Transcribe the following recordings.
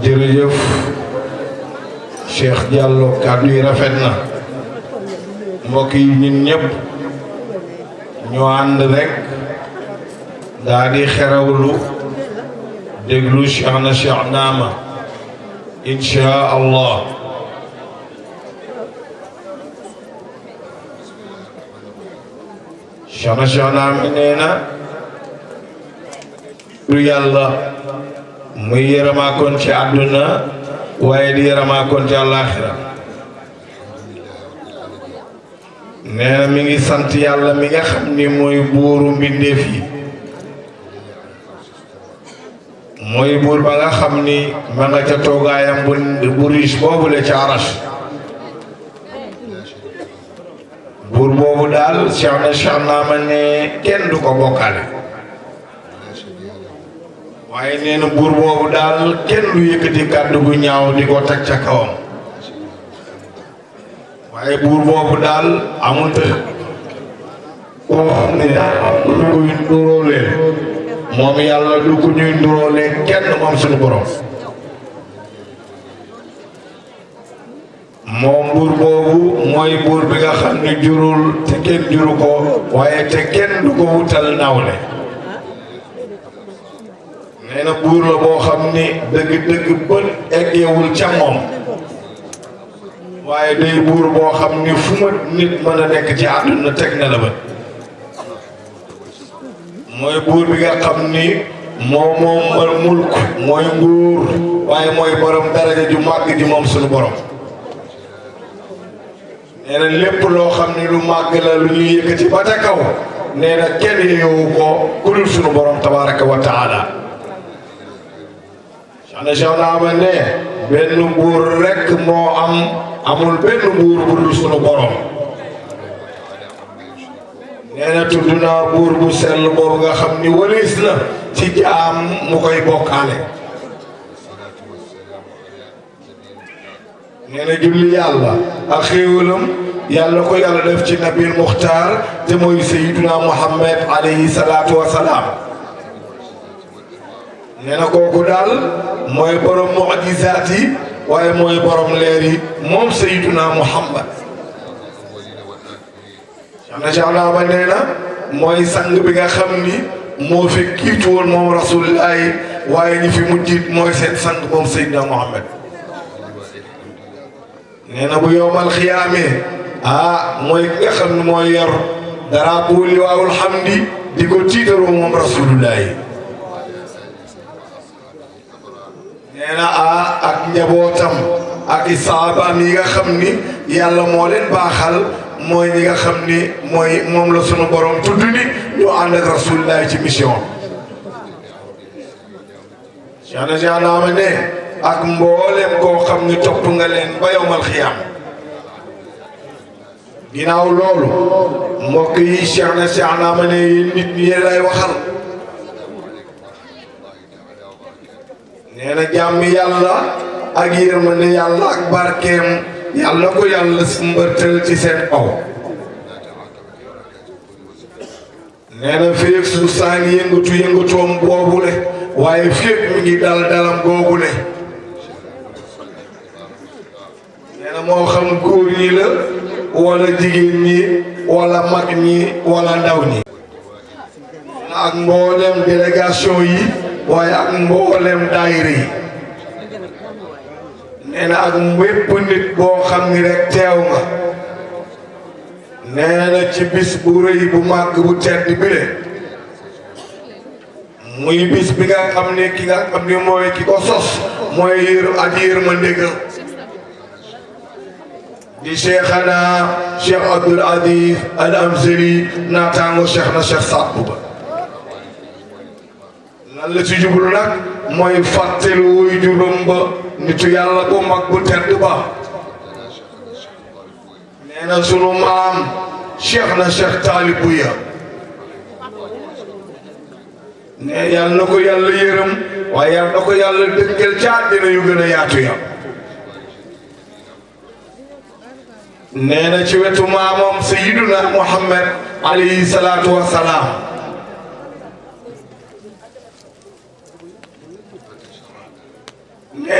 jërëjëf Cheikh Diallo kàddu yi rafet na mbokk yi ñun ñëpp ñoo ànd rek daa di xerawlu déglu Cheikh na Cheikh Naama insha allah Cheikh na Cheikh Naama nee na du yàlla muy yërëmaakoon ci àdduna waaye di yërëmaakoon ci àllaaxira nee na mi ngi sant yàlla mi nga xam ni mooy buuru mbindeef yi mooy buur ba nga xam ni ma nga ca toogaayam bu riche boobule ca arash buur boobu daal Cheikh na Cheikh Naama ne kenn du ko bokkaale waaye nee na buur boobu daal kenn du yëkkati kàddu gu ñaaw di ko teg ca kawam waaye buur boobu daal amul koo xam ne daal lu koy nduróoleel moom yàlla du ko ñuy nduróolee kenn moom suñu borom moom buur boobu mooy buur bi nga xam ne jurul te kenn juru ko waaye te kenn du ko wutal nawle nee na buur la boo xam ni dëgg-dëgg bët eggewul ca moom waaye day buur boo xam ni fu ma nit mën a nekk ci àdduna teg na la bët mooy buur bi nga xam ni moom mulk mooy nguur waaye mooy borom daraja ju màgg ji moom suñu borom nee na lépp loo xam ni lu màgg la lu ñuy yëkkati ba ca kaw nee na kenn yeewu ko ku dul suñu borom tabaraka wa taala Cheikh Naama ne benn buur rekk moo amul benn buur bu dul sunu borom nee na tudd naa buur bu sell boobu nga xam ni walis na ci jaam mu koy bokkaale nee na julli yàlla ak xéewalam yàlla ko yàlla def ci nabil muxtaar te mooy sayyiduna Muhammad alayhi salaatu wa salaam nee na kooku daal mooy borom mu'jizaat yi waaye mooy borom leer yi moom sayyiduna Muhammad Cheikh Naama nee na mooy sang bi nga xam ni moo fi kiitu woon moom rasulillahi waaye ñi fi mujjit mooy seen sang moom sayyiduna Muhammad nee na bu yowmal xiyaamee mooy ki nga xam ni mooy yor daraabu liwaawul hamdi di ko tiitaroo moom rasulillahi nee na ak njabootam ak i saabaam yi nga xam ni yàlla moo leen baaxal mooy ñi nga xam ni mooy moom la sunu borom tudd ni ñu ànd ak rasulillahi ci mission Cheikh Naama ne ak mboolem koo xam ni topp nga leen ba yowmal xiyaam ginnaaw loolu mbokk yi Cheikh Naama ne nit ñi yéen lay waxal nee na jàmm yàlla ak yërmande yàlla ak barkeem yàlla ko yàlla mbërtal ci seen kaw nee na féeg suuf saa ngi yëngatoom boobule waaye féeg mi ngi dalam googule nee na moo xam góor ñi la wala jigéen ñi wala mag ñi wala ndaw ñi ak mboolem délégation yi waaye ak mboolem daayira yi nee na ak wépp nit boo xam ni rek teew nga nee na ci bis bu rëy bu màgg bu tedd bi le muy bis bi nga xam ne ki nga xam ni mooy ki ko sos mooy yërmande ga di Cheikhana Cheikh Abdoul Aziz Al Amzali naataango Cheikh na Cheikh Saad Bou lan la ci jublu nag mooy fàttali wuy juróom ba nitu yàlla bu mag bu tedd ba nee na sunu maam Cheikh na Cheikh Talibou ya ne yàlla na ko yàlla yërëm waaye yàlla na ko yàlla dëkkal ca àddina yu gën a yaatu ya nee na ci wetu maamam Sayyiduna Muhammad alayhi salaatu wa salaam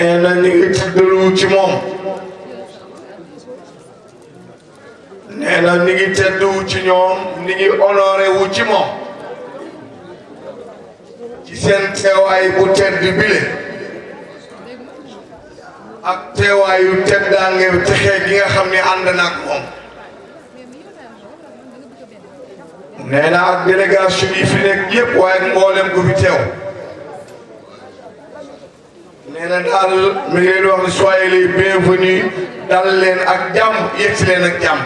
nee na ñu ngi teddalu ci moom nee na ñu ngi teddu ci ñoom ñu ngi honoré wu ci moom ci seen teewaay bu tedd bile ak teewaayu teddaange texe gi nga xam ne ànd na ak moom nee na ak délégation yi fi nekk yëpp waaye mboolem ko fi teew nee na daal mi ngi leen wax ne soyez les bienvenus dal leen ak jàmm yegsi leen ak jàmm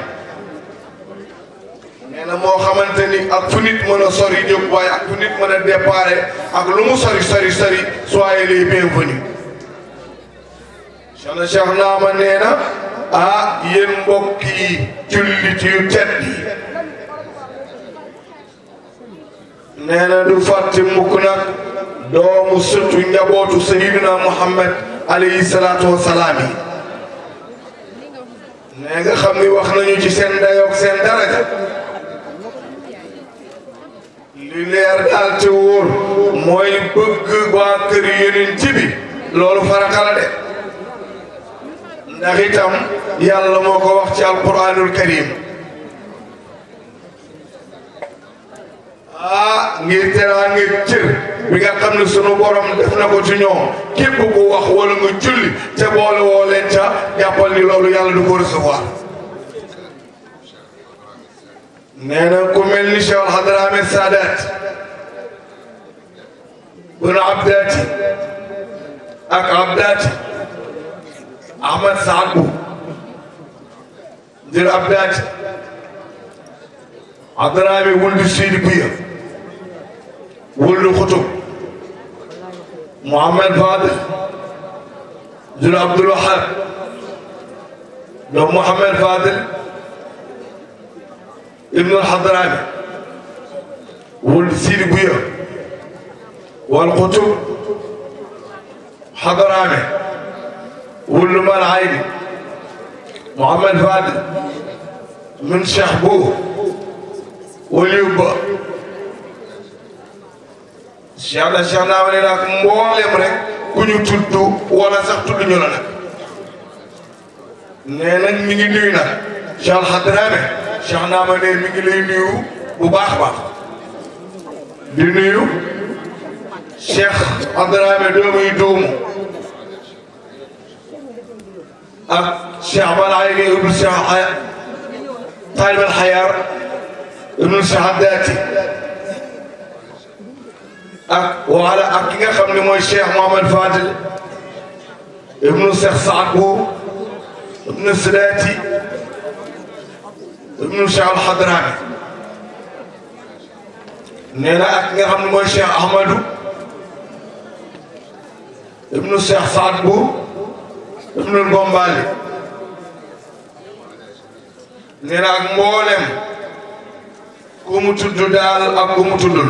nee na moo xamante ni ak fu nit mën a sori jóg waaye ak fu nit mën a déparé ak lu mu sori sori sori soyez les bienvenus Cheikh Naama nee na ah yéen mbokk yi jullit yu tedd yi nee na du fàtte mukk nag doomu sëtu njabootu Sayyidina Muhammad alayhi salaatu wa salaam yi nee nga xam ni wax nañu ci seen dayoog seen daraja li leer daal te wóor mooy bëgg waa kër Yonent bi loolu farata la de ndax itam yàlla moo ko wax ci alquranul karim ngir teraa ngir cër bi nga xam ne sunu borom def na ko ci ñoom képp ku wax wala nga julli te boole woo leen ca jàppal ni loolu yàlla du ko recevoir nee na ku mel ni Cheikh Hadrami Sadat bun Abdati ak Abdati Ahmad Saad Bou jël Abdati Hadrami wuldu Sidi Buya wuldu Xutub Mouhamed Fadel jël Abdul Wahab doomu Mouhamed Fadel ibnu Hadrami wuldu Sidi Buya wal Xutub Hadrami wuldu Mal Ayni Mouhamed Fadel min Cheikh Bou waliyu ba Cheikh Naama ne nag mboolem rek ku ñu tudd wala sax tudd ñu la nag nee nag mi ngi nuyu nag Cheikh Hadrami Cheikh Naama ne mi ngi lay nuyu bu baax a baax di nuyu Cheikh Hadrami doomuy doomu ak Cheikh Mal Ayni ibnu Cheikh Talib al Hayar ibnu Saadati ak wala ak ki nga xam ne mooy Cheikh Mouhamed Fadel ibnu Cheikh Saad Bou ibnu Sadati ibnu Cheikh al Hadrami nee na ak ki nga xam ne mooy Cheikh Ahmadou ibnu Cheikh Saad Bou ibnu Gombali nee na ak mboolem ku mu tudd daal ak ku mu tuddul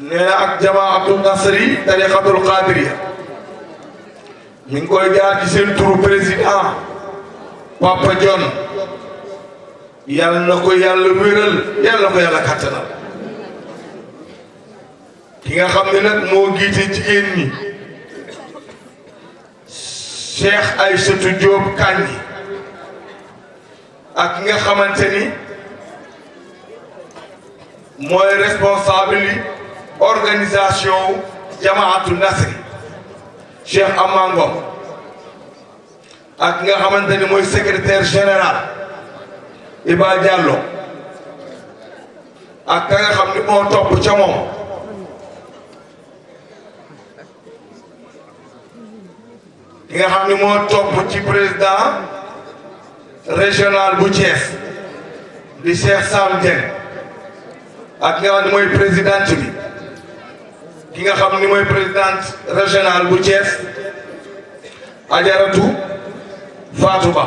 nee na ak jamaatul nasri tariqatul qadiriya mi ngi koy jaar ci seen turu président Papa John yàlla na ko yàlla wéral yàlla na ko yàlla kattanal ki nga xam ne nag moo giite jigéen ñi Cheikh Aïssatou Diop Kandji ak nga xamante ni mooy responsable organisation jamaatu nasri Cheikh Amangom ak nga xamante ni mooy secrétaire général Iba Diallo ak ka nga xam ni moo topp ca moom ki nga xam ni moo topp ci président régional bu Thiès di Cheikh Sam Dieng ak ki nga xam ni mooy présidente bi ki nga xam ni mooy présidente régional bu Thiès Ajaratu Fatou Ba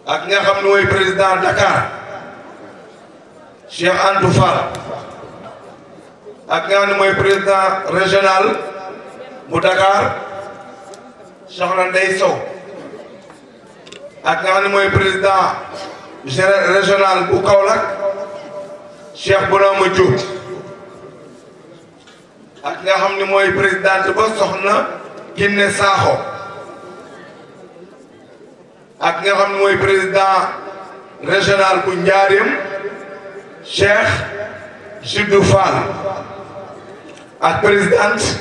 ak ki nga xam ni mooy président Dakar Cheikh Antou Fall ak ki nga xam ni mooy président régional bu Dakar Soxna Ndeye Sow ak nga xam ne mooy président régional bu Kaolack Cheikh Bounama Diop ak nga xam ni mooy présidente ba soxna Kiné Sakho ak nga xam ni mooy président régional bu Njaaréem Cheikh Jidou Fall ak présidente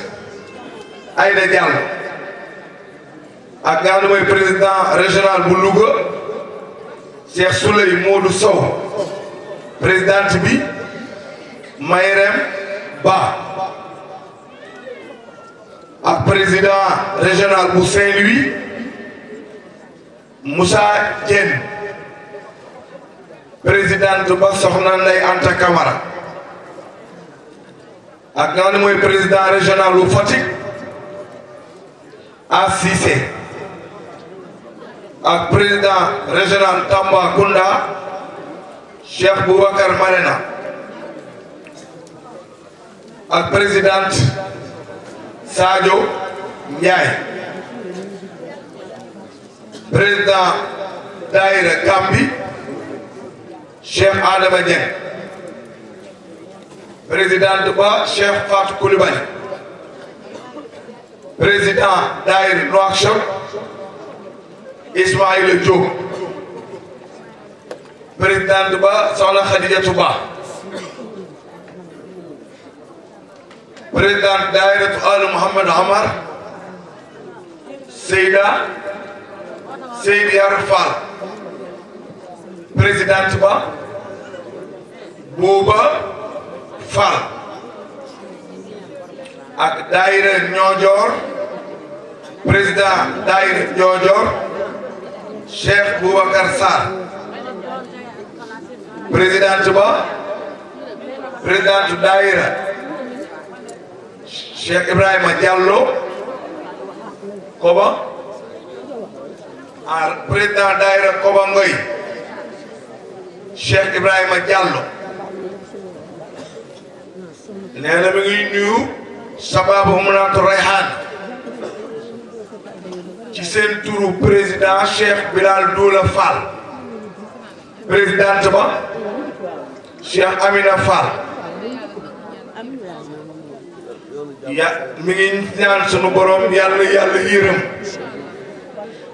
Aïda Diallo ak nga xam ni mooy président régional bu Louga Cheikh Souley Modou Sow présidente bi Mayrem Ba ak président régional bu Saint-Louis Moussa Diène présidente ba soxna Ndeye Anta Camara ak nga xam ne mooy président régional bu Fatick Cissé ak président régional Tambacounda Cheikh Boubacar Marena ak présidente Sadio Ndiaye président Daïra Gambi Cheikh Adama Dieng présidente ba Cheikh Fatou Coulibaly président Daïra Nouakchott Ismaïla Diop présidente ba Soxna Khadijatou Ba présidente Daïratu Al Mohamed Amar Seyda Seydi Yar Fall présidente ba Bouba Fall ak Daïra Niodior président Daïra Niodior Cheikh Boubacar Sarr présidente ba présidente Daïra Cheikh Ibrahima Diallo Koba président Daïra Koba Ngoy Cheikh Ibrahima Diallo nee na mi ngi nuyu sababu Umratu Rayhan ci seen turu président Cheikh Bilal Doula Fall présidente ba Cheikh Amina Fall mi ngi ñaan sunu borom yàlla yërëm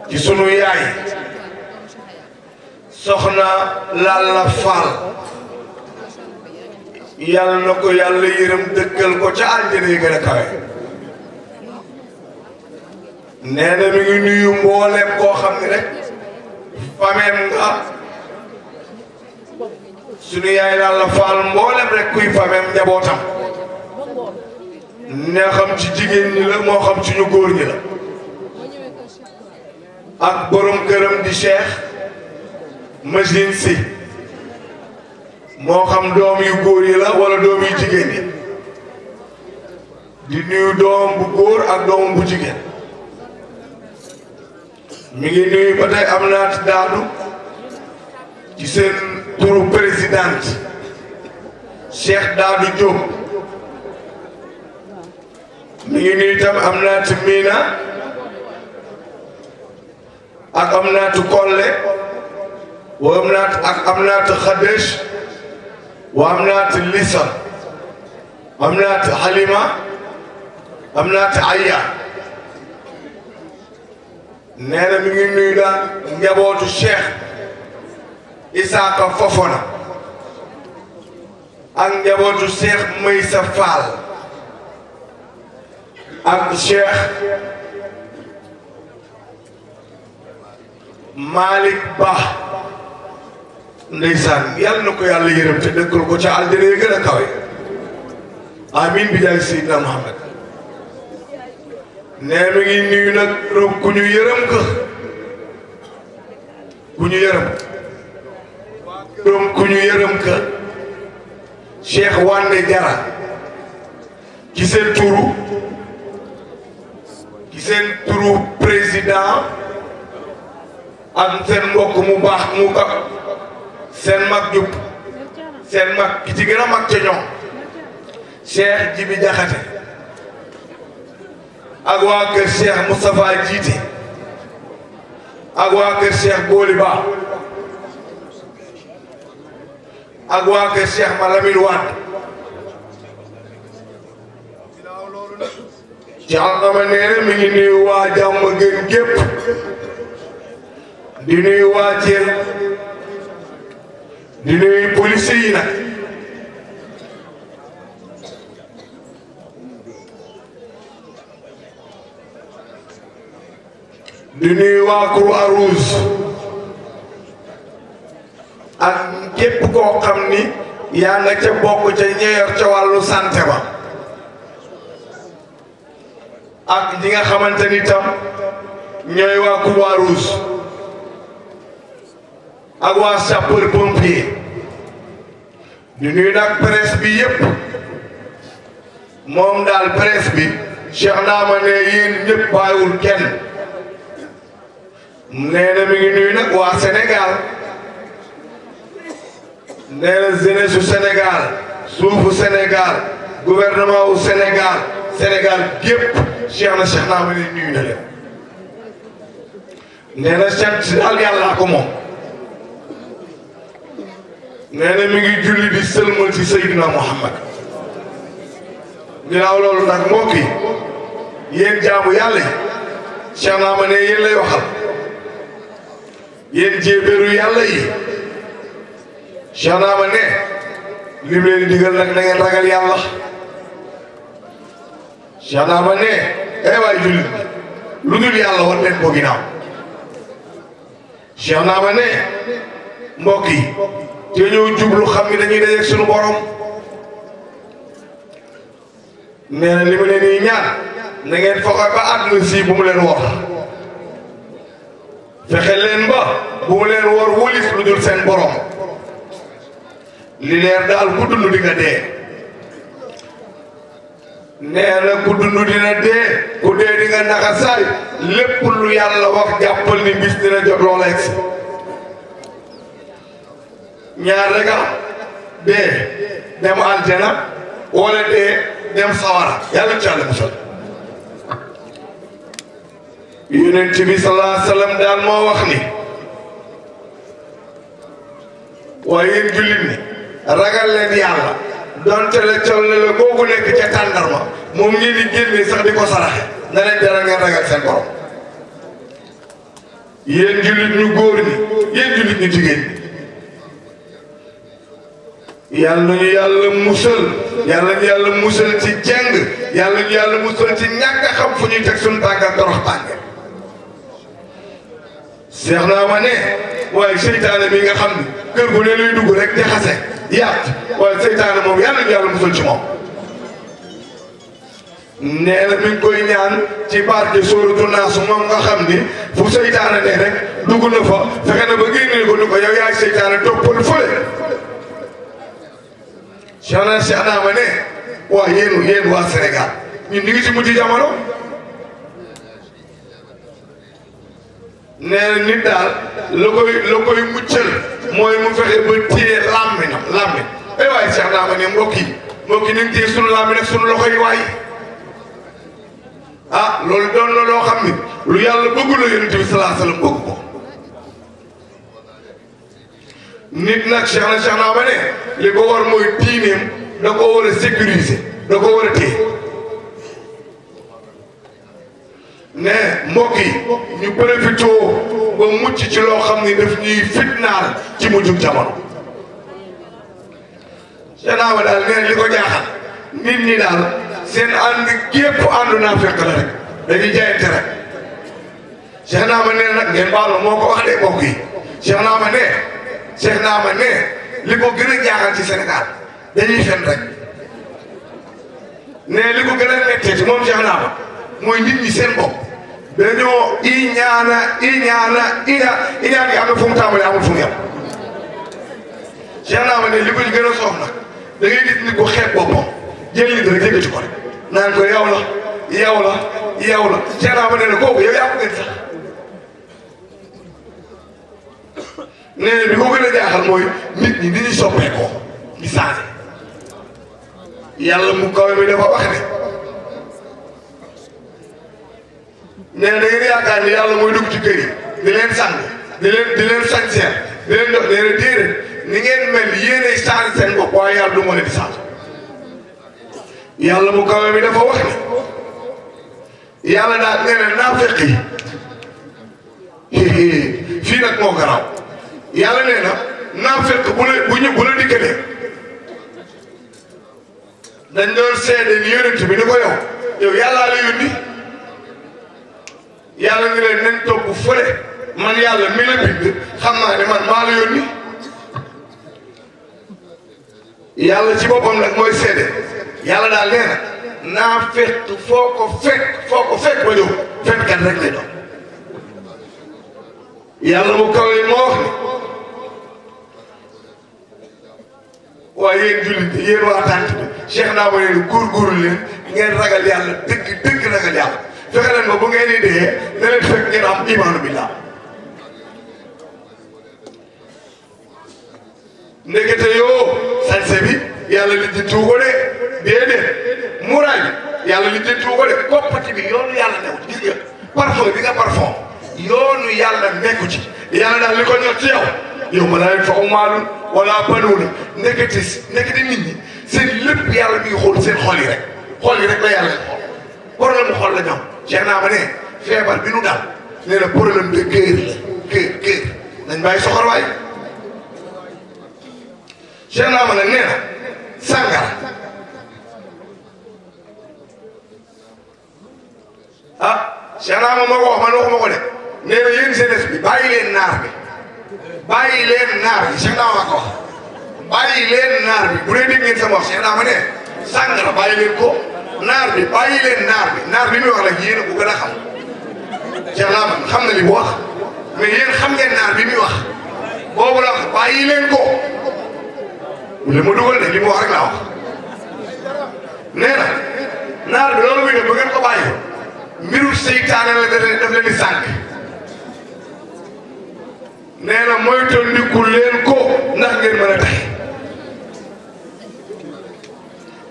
ci sunu yaay soxna Lalla Fall yàlla na ko yàlla yërëm dëkkal ko ca àjjana yi gën a kawe nee na mi ngi nuyu mboolem koo xam ne rek fameem nga sunu yaay Lalla Fall mboolem rek kuy fameem njabootam ne xam ci jigéen ñi la moo xam ci ñu góor ñi la ak borom këram di Cheikh Majin Si moo xam doom yu góor yi la wala doom yu jigéen yi di nuyu doom bu góor ak doom bu jigéen mi ngi nuyu ba tey am naat daadu ci seen turu présidente Cheikh Daadu Diop mi ngi nuyu tam am naat Mina ak am naatu Kolle wa am naat ak am naatu Khadesh wa am naatu Lissa am naatu Halima am naatu Aya nee na mi ngi nuyu daal njabootu Cheikh Isaka Fofona ak njabootu Cheikh Maysa Fall ak Cheikh Malick Ba ndeysaan yàlla na ko yàlla yërëm te dëkkal ko ca àljana yi gën a kawe amin bi jaay Seydina Muhammad nee mi ngi nuyu nag ku ñu yërëm ka ku ñu yërëm ka Cheikh Wande Jara ci seen turu président ak seen mbokk mu baax mu ka seen mag jub seen mag ki ci gën a mag ca ñoom Cheikh Jibi Jaxate ak waa kër Cheikh Moustapha Jiite ak waa kër Cheikh Booli Ba ak waa kër Cheikh Malamine Wade Cheikh Nama nee na mi ngi nuyu waa Diamaguène gépp di nuyu waa Thiel di nuyu police yi nag di nuyu waa Croix-Rouge ak képp koo xam ni yaa nga ca bokk ca ñeyor ca wàllu santé ba ak ñi nga xamante ni tam ñooy waa Croix-Rouge ak waa sapeur pompier di nuyu nag presse bi yépp moom daal presse bi Cheikh Nama ne yéen ñëpp bàyyiwul kenn nee na mi ngi nuyu nag waa Sénégal nee na jeunesse su Sénégal suufu Sénégal gouvernement wu Sénégal Sénégal gépp Cheikh Nama ne nuyu na leen nee na sant daal yàllaa ko moom nee na mi ngi julli di sëlmal ci Seydina Muhammad ginnaaw loolu nag mbokk yi yéen jaamu yàlla yi Cheikh Nama ne yéen lay waxal yéen jéebéeru yàlla yi Cheikh Nama ne lim leen digal nag na ngeen ragal yàlla Cheikh Nama ne waay jullit lu dul yàlla war leen ko ginnaaw Cheikh Nama ne mbokk yi te ñëw jublu xam ni dañuy dajeeg sunu borom nee na li ma leen di ñaan na ngeen fexe ba àdduna si bu mu leen wor fexe leen ba bu mu leen wor wólis lu dul seen borom li leer daal ku dund di nga dee nee na ku dund dina dee ku dee di nga naxasaay lépp lu yàlla wax jàppal ni bis dina jot loola egsi ñaar rek dee dem aljana wala dee dem sawara yàlla ci Yàlla musal yonent bi sallallahu alayhi wa sallam daal moo wax ni waaye yéen jullit ni ragal leen yàlla donte la col la googu nekk ca tàndarma moom ngeen di génne sax di ko saraxe na leen dara ngeen ragal seen borom yéen jullit ñu góor ñi yéen jullit ñu jigéen ñi yàlla ñu yàlla musal yàlla ñu yàlla musal ci jeng yàlla ñu yàlla musal ci ñàkk a xam fu ñuy teg suñu tàngal torox tànge Cheikh Nama ne waaye seytaane bi nga xam ni kër gu ne luy dugg rek jaxase yàq waaye seytaane moom yàlla ñu yàlla musal ci moom nee na mi ngi koy ñaan ci barke sóoratu Naas moom nga xam ni fu seytaane ne rek dugg na fa fexe na ba génnee ko ni ko yow yaay seytaane toppal fële Cheikh Nama ne waa yéen waa Sénégal ñun ñu ngi ci mujj jamono nee na nit daal la koy muccal mooy mu fexe ba téye làmmiñ ay waay Cheikh Nama ne mbokk yi nañ téye sunu làmmiñ ak sunu loxo yi waay loolu doon na loo xam ni lu yàlla bëgg la Yonent bi sallallahu alayhi wa sallam bëgg ko nit nag Cheikh Nama ne li ko war mooy diineem da ko war a sécuriser da ko war a téye ne mbokk yi ñu profité ba mucc ci loo xam ni daf ñuy fitnaal ci mujjug jamono Cheikh Nama daal nee na li ko jaaxal nit ñi daal seen ànd gépp àndu naa fekk la rek dañuy jaayante rek Cheikh Nama ne nag ngeen baal moo ko wax de mbokk yi Cheikh Nama ne li ko gën a jaaxal ci Sénégal dañuy fen rek ne li ko gën a mettee ci moom Cheikh Nama mooy nit ñi seen bopp dañoo iñaan yi am na fu mu tàmbalee amul fu mu yem Cheikh Nama ne li ko gën a soof nag da ngay gis nit ko xeeb boppam jël nit rek yëkkati ko rek naan ko yow la Cheikh Nama ne kooku yow yaa ko gën sax nee bi ko gën a jaaxal mooy nit ñi ni ñuy soppeekoo di changé yàlla mu kawe mi dafa wax ne nee na da ngeen yaakaar ni yàlla mooy dugg ci kër yi di leen sang di leen sañseel di leen dox nee na déedéet ni ngeen mel yéenay changé seen bopp waaye yàlla du moo leen di changé yàlla mu kawe mi dafa wax ne yàlla daal nee na naafeq yi fii nag moo garaaw yàlla nee na naafeq bu la dikkalee dañ doon seede ni yonent bi ni ko yow yàllaa la yónni yàlla ni leen nañ topp fële man yàlla mi la bind xam naa ne man maa la yónni yàlla ci boppam nag mooy seede yàlla daal nee na naa fekk foo ko fekk ba ñëw fekkkat rek lay doon yàlla mu kaw yi moo wax ni waaye yéen jullit yéen waa tànt bi Cheikh naa ma leen góorgóorlu leen ngeen ragal yàlla dëgg ragal yàlla fexe leen ba bu ngeen di dee ne leen fekk ngeen am imaanu billah ndekete yoo sañse bi yàlla li ci tuuko de déedéet muraay bi yàlla li ci tuuko de koppati bi yoonu yàlla newu ci gis nga parfum bi nga parfum yoonu yàlla nekku ci yàlla daal li ko ñor ci yow ma laa fa umaalun wala banuuna ndekete nit ñi seen lépp yàlla mi ngi xool seen xol yi rek la yàlla xool problème xol la ñoom Cheikh naa ma ne feebar bi nu daal nee na problème de cœur nañ bàyyi soxor waay Cheikh naa ma ne nee na sàngara Cheikh naa ma moo ko wax man waxuma ko de nee na yéen jeunesse bi bàyyi leen naar bi Cheikh naa ma ko wax bàyyi leen naar bi bu dee dégg ngeen sama wax Cheikh naa ma ne sàngara bàyyi leen ko naar bi bàyyi leen naar bi muy wax la yéen a ko gën a xam Cheikh naa ma xam na li mu wax mais yéen xam ngeen naar bi muy wax boobu la wax bàyyi leen ko li ma dugal de li mu wax rek laa wax nee na naar bi loolu muy def ba ngeen ko bàyyi mbiru seytaane la daf leen di sànq nee na moytandiku leen ko ndax ngeen mën a tey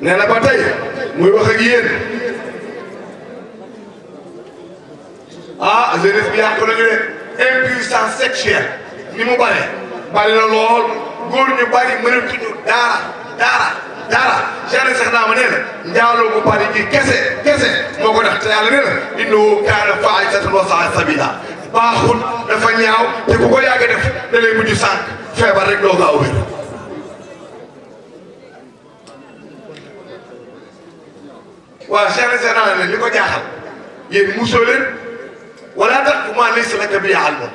nee na ba tey muy wax ak yéen jeunesse bi yàqu nañu ne impuissance sexuelle ni mu bari na lool góor ñu bari mënatuñu dara Cheikh sax naa ma nee na njaaloo bu bari gi kese moo ko def te yàlla nee na innahu kaana faahishatan wa saa'a sabiila baaxul dafa ñaaw te ku ko yàgg def da lay mujj sànq feebar rek doo gaaw wér waaw Cheikh sax naa ne li ko jaaxal yéen musoo leen wala taqfu maa laysa laka bihi ilmun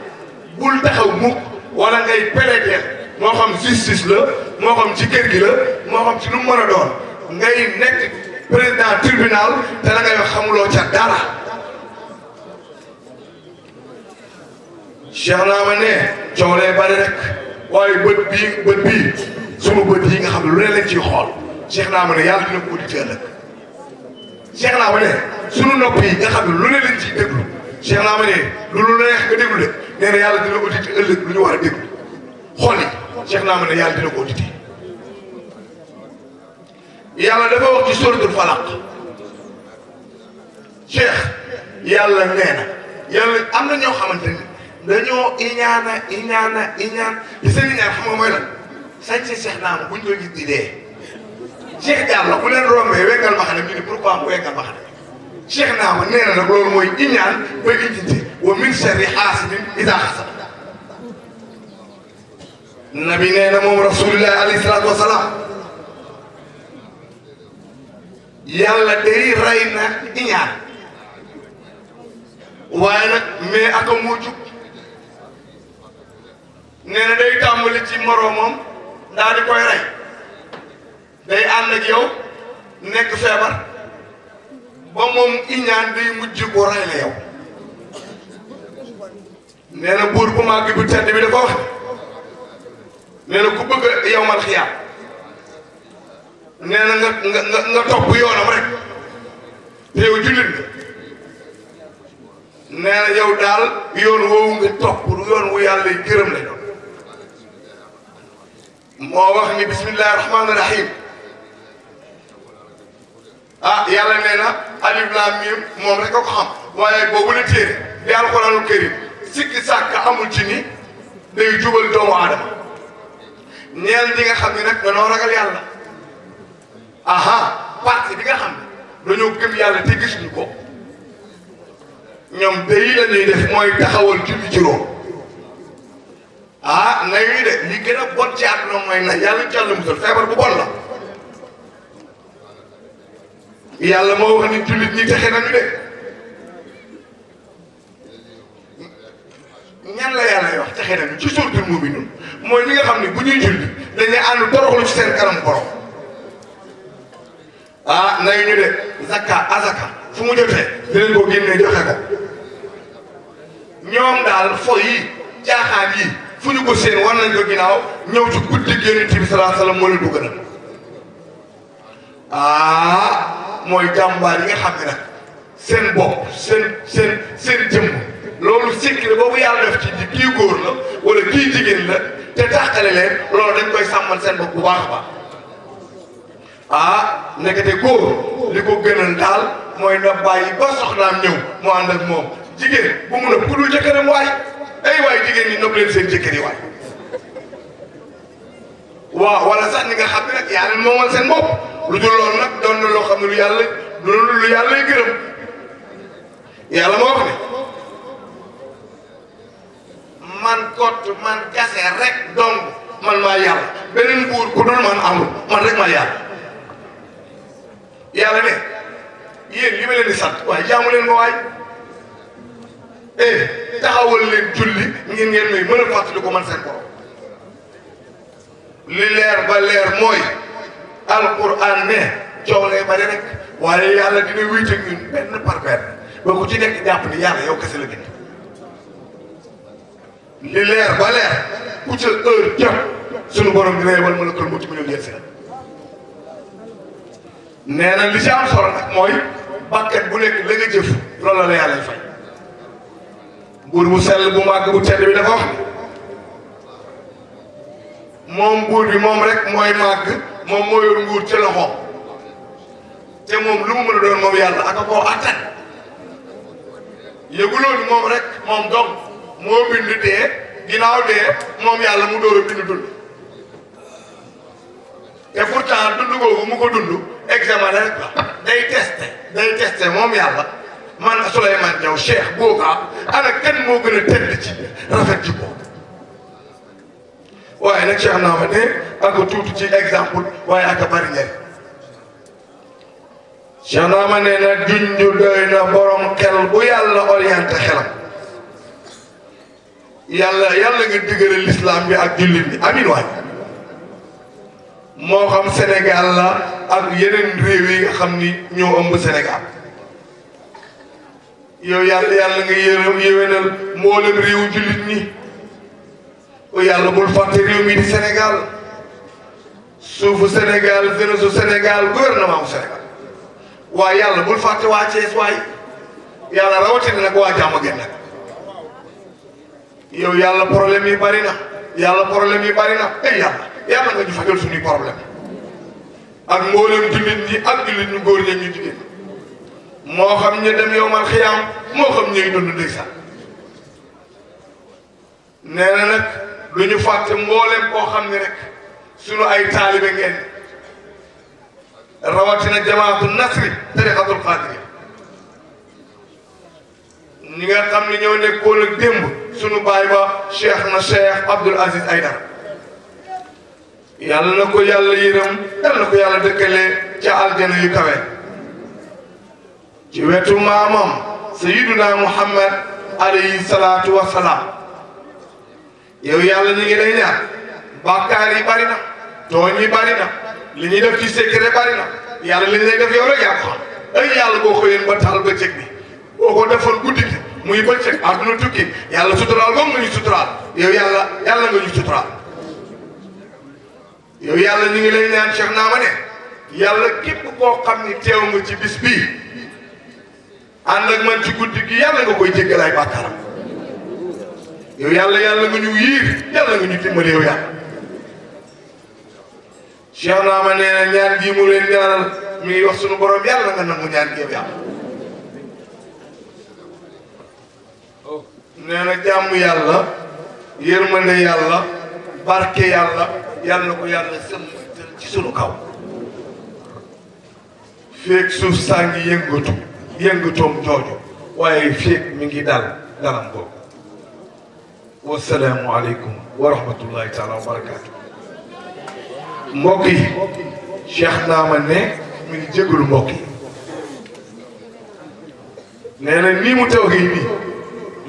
bul taxaw mukk wala ngay plaider moo xam justice la moo xam ci kër gi la moo xam ci lu mu mën a doon ngay nekk président tribunal te la ngay wax xamuloo ca dara Cheikh naa ma ne coow lay bari rek waaye bët bii sunu bët yi nga xam ne lu ne lañ ciy xool Cheikh naa ma ne yàlla dina ko audité ëllëg Cheikh naa ma ne sunu nopp yi nga xam ne lu ne lañ ciy déglu Cheikh naa ma ne lu neex nga déglu de nee na yàlla dina audité ëllëg lu ñu war a déglu xool yi Cheikh naa ma ne yàlla dina ko audité yàlla dafa wax ci suratul falaq Cheikh yàlla nee na yàlla am na ñoo xamante ni dañoo iñaan li seen iñaan xam nga mooy lan sañ si Cheikh naa ma buñ koy gis di dee Cheikh Diallo bu leen rombee weggal ma xam ne ñu ne pourquoi mu weggal ma xam ne Cheikh naa ma nee na nag loolu mooy iñaan ba ijjite wa min sharri haasidin idaa hasad nabi nee na moom rasulullah alayhi salaatu wa salaam yàlla day rey na iñaan waaye nag mais aka moo jub nee na day tàmbali ci moroomam daal di koy rey day ànd ak yow nekk feebar ba moom iñaan day mujj ko rey la yow nee na buur bu màgg bu tedd bi dafa wax nee na ku bëgg yow mal xiyaam nee na nga topp yoonam rek te yow jullit nga nee na yow daal yoon woowu nga topp yoon wu yàlla gërëm la doon moo wax ni bismillahi rahmaani rahim yàlla nee na alif laam miim moom rek a ko xam waaye boobu la téere di alxuraanul karim sikki sàkk amul ci ni day jubal doomu aadama ñeel ñi nga xam ne nag dañoo ragal yàlla parti bi nga xam ne dañoo gëm yàlla te gisuñu ko ñoom day la ñuy def mooy taxawal julli juróom ah nañuy de li gën a bon ci àdduna mooy na yàlla ci yàlla musal feebar bu bon la yàlla moo wax ni jullit ñi texe nañu de ñan la yàlla wax texe nañu ci suuratul Mu'minuun mooy ñi nga xam ne bu ñuy julli dañuy ànd toroxlu ci seen kanam borom ah nañu de zakka azaka fu mu jotee dinañ ko génnee joxe ko ñoom daal fo yi caaxaan yi fu ñu ko seen war nañ ko ginnaaw ñëw ci guddi Yonent bi sallallahu alayhi wa sallam moo leen dugg nag ah mooy jàmbaar yi nga xam ne nag seen bopp seen jëmm loolu secret boobu yàlla def ci kii góor la wala kii jigéen la te tàqale leen loolu dañ koy sàmmal seen bopp bu baax a baax ah nekkate góor li ko gënal daal mooy na bàyyi ba soxnaam ñëw mu ànd ak moom jigéen bu mun a kudul jëkkëram waay ay waay jigéen ñi nopp leen seen jëkkër yi waay waaw wala sax ñi nga xam ne nag yaa leen moomal seen bopp lu dul loolu nag doon na loo xam ne lu yàlla lay gërëm yàlla moo wax ne man kott man kase rek donc man maa yàlla beneen buur ku dul man amul man rek maa yàlla ne yéen li ma leen di sant waaye jaamu leen ma waay taxawal leen julli ngeen may mën a fàttali ko man seen borom li leer ba leer mooy alquran ne coow lay bari rek waaye yàlla dina wéete ñun benn par benn ba ku ci nekk jàpp ni yàlla yow kese la gën li leer ba leer ku ca heure jëm sunu borom dina yebal malakul mawt mu ñëw jël si la nee na li ci am solo nag mooy bàkkat bu nekk la nga jëf loolu la yàlla fay buur bu sell bu màgg bu tedd bi dafa wax moom buur bi moom rek mooy màgg moom moo yor nguur ci loxo te moom lu mu mën a doon moom yàlla aka koo attan yëguloo ni moom rek moom donc moo bind dee ginnaaw dee moom yàlla mu door a bind dund te pourtant dund googu mu ko dund examen rek la day testé moom yàlla man Souleymane Diaw Cheikh Bouga ana kan moo gën a tedd ci rafet ci boobu waaye nag Cheikh naa ma ne ak tuuti ci exemple waaye ak a bari njëriñ Cheikh naa ma ne na junju doy na borom xel bu yàlla orienté xelam yàlla nga digëral l'islam bi ak jullit bi amin waay moo xam Sénégal la ak yeneen réew yi nga xam ni ñoo ëmb Sénégal yow yàlla nga yéwénal mboolem réewu jullit ñi yàlla bul fàtte réew mi di Sénégal suufu Sénégal jeunesse Sénégal gouvernement Sénégal waaye yàlla bul fàtte waa Thiès waay yàlla rawatina nag waa Diamaguène nag yow yàlla problème yi bari na yàlla nga ñu fajal suñuy problème ak mboolem jullit ñi ak jullit ñu góor ñi ñu jigéen moo xam ñu dem yowmal xiyaam moo xam ñuy dund ndeysaan nee na nag lu ñu fàtte mboolem koo xam ne rek suñu ay taalibe ngeen rawatina jamaatu nasri tariqatul qadiri ñi nga xam ne ñoo nekkoon ak démb suñu baay ba Cheikh Abdoul Aziz Aïdara yàlla na ko yàlla yërëm yàlla na ko yàlla dëkkale ca aljana yu kawe ci wetu maamam Sayyiduna Muhammad alayhi salaatu wa salaam yow yàlla ñu ngi lay ñaan bàkkaar yi bari na tooñ yi bari na li ñuy def ci secret bari na yàlla li ñu lay def yow rek yaa ko xam ay yàlla boo xëyeen ba taal bëccëg bi boo ko defoon guddi gi muy bëccëg àdduna tukki yàlla suturaal moom nga ñu suturaal yow yàlla nga ñu suturaal yow yàlla ñu ngi lay ñaan Cheikh Naama ne yàlla képp koo xam ni teew nga ci bis bii ànd ak man ci guddi gi yàlla nga koy jéggal ay bàkkaaram yow yàlla nga ñu yiir yàlla nga ñu dimbali yow yàlla Cheikh Naama nee na ñaan gii mu leen ñaanal mi ngi wax sunu borom yàlla nga nangu ñaan gi yow yàlla nee na jàmm yàlla yërmande yàlla barke yàlla na ko yàlla sëm ci sunu kaw feeg suuf saa ngi yëngatoom jooju waaye fii mi ngi dalam ko wasalaamu aleykum wa rahmatullahi taala wa barakaatu. mbokk yi Cheikh Naama ne mi ngi jégalu mbokk yi nee na nii mu toogee nii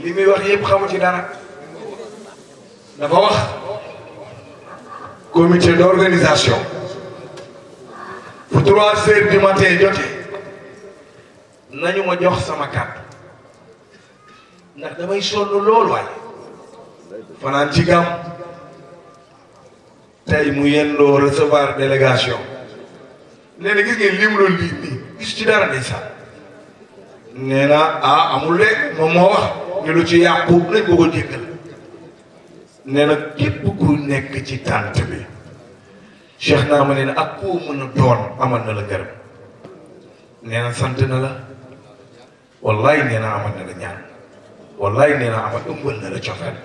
li muy wax yëpp xamu ci dara dafa wax comité d'organisation fu 3 heures du matin jotee nañu ma jox sama kàddu ndax damay sonn loolu waaye fanaan ci gàmm tey mu yendoo recevoir délégation nee na gis ngeen li mu doon lii nii gis ci dara ndeysaan nee na amul de moom moo wax ñu lu ci yàqu nañ ko jéggal nee na képp ku nekk ci tànt bi Cheikh Naama nee na ak koo mën a doon amal na la ngërëm nee na sant na la wallaay nee na amal na la ñaan wallaay nee na amal ëmbal na la cofeel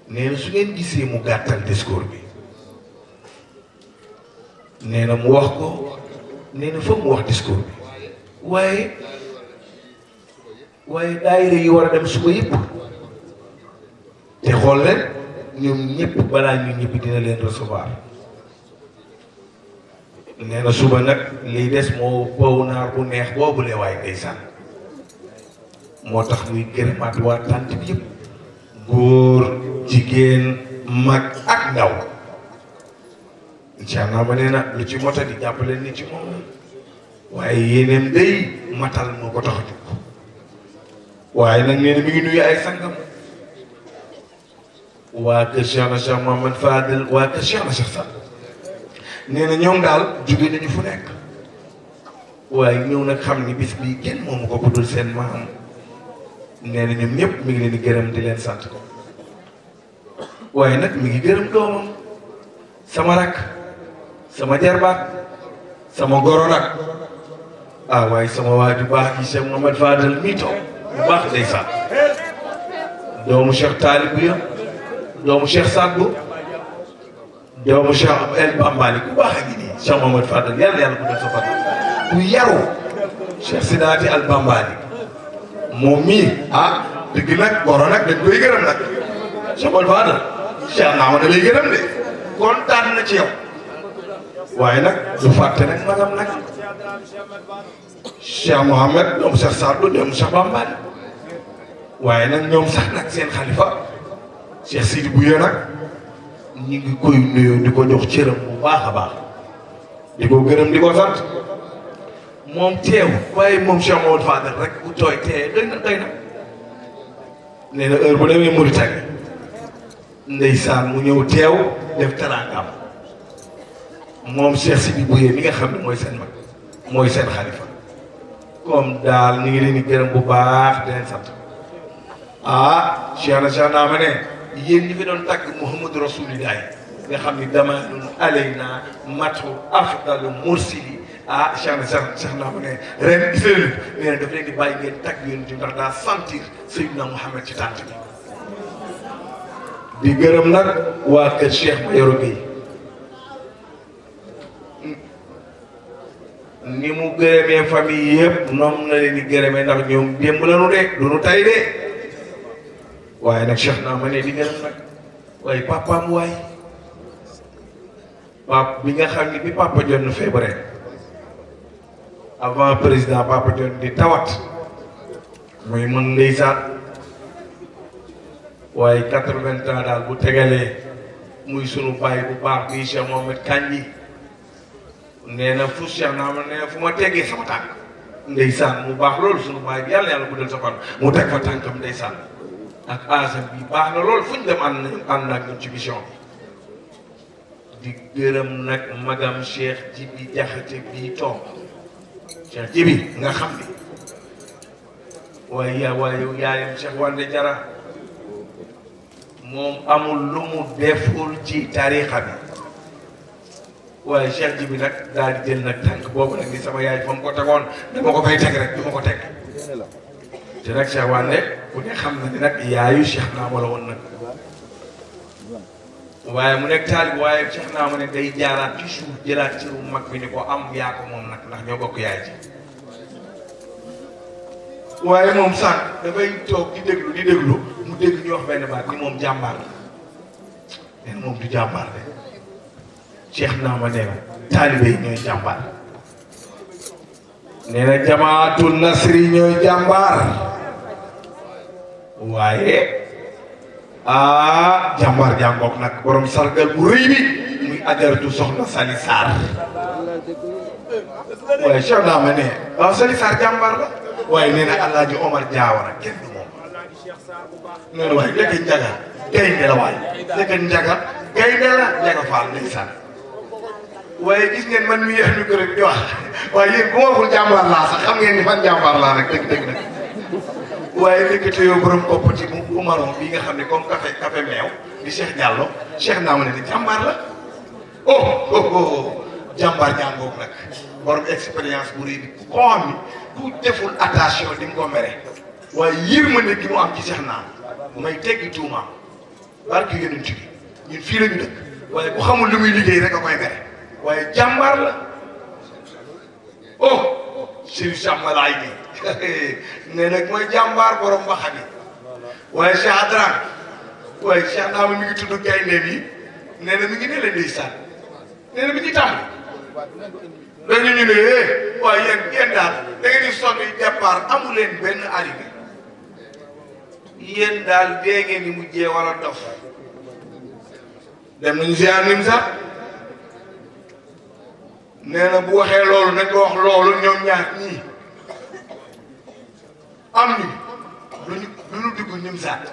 nee na su ngeen gisee mu gàttal discours bi nee na mu wax ko nee na foog mu wax discours bi waaye daayira yi war a dem suba yëpp te xool leen ñoom ñëpp balaa ñu ñëpp dina leen recevoir nee na suba nag liy des moo boobu naar bu neex boobu lee waaye ndeysaan moo tax muy gërëmaat waa tànt bi yëpp góor jigéen mag ak ndaw incha allah ma nee na lu ci mota di jàppale ni ci moom waaye yéeneem day matal moo ko tax a jóg waaye nag nee na mi ngi nuyu ay sangam waa kër Cheikh na Cheikh Mouhamad Fadel waa kër Cheikh na Cheikh Sall nee na ñoom daal jóge nañu fu nekk waaye ñëw nag xam ni bis bii kenn moomu ko budul seen maam nee na ñoom ñëpp mi ngi leen di gërëm di leen sant waaye nag mi ngi gërëm doomam sama rakk sama jarbaat sama goro nag waaye sama waaju baax gi Cheikh Mouhamad Fadel mii toog bu baax ndeysaan doomu Cheikh Talibou ya doomu Cheikh Sadbou doomu Cheikh El Bambali ku baax a ngi nii Cheikh Mouhamad Fadel yàlla bu def sa fan ku yaru Cheikh Sidaati Al Bambali moom mii dëgg nag goro nag dañ koy gërëm nag Cheikh Mouhamad Fadel Cheikh Naama da lay gërëm de kontaan na ci yow waaye nag du fàtte nag magam nag Cheikh Mouhamad doomu Cheikh Sadbou doomu Cheikh Bambali waaye nag ñoom sax nag seen xalifa Cheikh Sidi Bouye nag ñu ngi koy nuyoo di ko jox cëram bu baax a baax di ko gërëm di ko sant moom teew waaye moom Cheikh Mouhamad Fadel rek bu tooy tee doy na nee na heure bu demee Mauritanie ndeysaan mu ñëw teew def teraangam moom Cheikh Sidi Bouye mi nga xam ne mooy seen mag mooy seen xalifa comme daal ñu ngi leen di gërëm bu baax di leen sant Cheikh na Cheikh Naama ne yéen ñi fi doon tàgg Muhammadu Rasulillahi nga xam ni damanun alayna matu afdalu mursili Cheikh na Cheikh Naama ne ren gis leen nee na daf leen di bàyyi ngeen tàgg yéen ci ndax daa sentir Seydina Mouhamed ci tànt bi di gërëm nag waa kër Cheikh Mayoro Gueye ni mu gërëmee famille yëpp noom na leen di gërëmee ndax ñoom démb la nu de du nu tay de waaye nag Cheikh Naama ne di gërëm nag waaye papaam waay pap bi nga xam ni bi papa John feebaree avant président papa John di tawat muy mën ndeysaan waaye 80 ans daal bu tegalee muy sunu baay bu baax bii Cheikh Mohamed Kandji nee na fu Cheikh Naama nee na fu ma teggee sama tànk ndeysaan mu baax loolu sunu baay bi yàlla guddal sa fan mu teg fa tànkam ndeysaan ak asam bi baax na loolu fu ñu dem ànd ak ñun ci mission bi di gërëm nag magam Cheikh Jibi Jaxate bii toog Cheikh Jibi nga xam ni waaye yow yaayam Cheikh Wande Jara moom amul lu mu deful ci tariixa bi waaye Cheikh Jibi nag daal di jël nag tànk boobu nag ni sama yaay fa mu ko tegoon dama ko fay teg rek du ma ko teg te nag Cheikh Wande ku ne xam na ni nag yaayu Cheikh Naama la woon nag waaye mu nekk taalib waaye Cheikh Naama ne day jaaraat ci suuf jëlaat ci ru mag bi ni ko am yaa ko moom nag ndax ñoo bokk yaay ji waaye moom sànq dafay toog di déglu mu dégg ñu wax benn baat ni moom jàmbaar la nee na moom du jàmbaar de Cheikh naa ma nee na taalibe yi ñooy jàmbaar nee na jamaatul nasri ñooy jàmbaar waaye jàmbaar jàngoog nag borom sargal bu rëy bi muy ajaratu soxna Sali Sarr waaye Cheikh naa ma ne waaw Sali Sarr jàmbaar la waaye nee na Alaaji Omar Diawara kenn du moom nee na waaye dëkk Njaga gaynde la waaye dëkk Njaga gaynde la Njaga Faal ndeysaan waaye gis ngeen man mi yor micro bi di wax waaye yéen bu ma waxul jàmbaar laa sax xam ngeen ni man jàmbaar laa nag dëgg nag waaye dëkkate yow borom kopp ci bu marron bii nga xam ne comme café meew di Cheikh Diallo Cheikh naa ma ne jàmbaar la jàmbaar jàngoog nag borom expérience bu rëy bi koo xam ni ku deful attention di nga ko mere waaye yërmande gi mu am ci Cheikh naa may teggi tuumaam barke yonent bi ñun fii la ñu dëkk waaye ku xamul lu muy liggéey rek a koy mere waaye jàmbaar la Chérif Sambalaay bi nee nag mooy jàmbaar borom mbaxa bi waaye Cheikh Adran waaye Cheikh naa mi ngi tudd gaynde bi nee na mi ngi ne leen ndeysaan nee na mi ngi tàmbali dañu ñu ne waaye yéen daal da ngeen di sonn départ amu leen benn arrivé yéen daal dee ngeen ni mujjee wala dof dem nañu ziar nim sax nee na bu waxee loolu nañ ko wax loolu ñoom ñaar ñii am ñu lu ñu dugg Nimzaat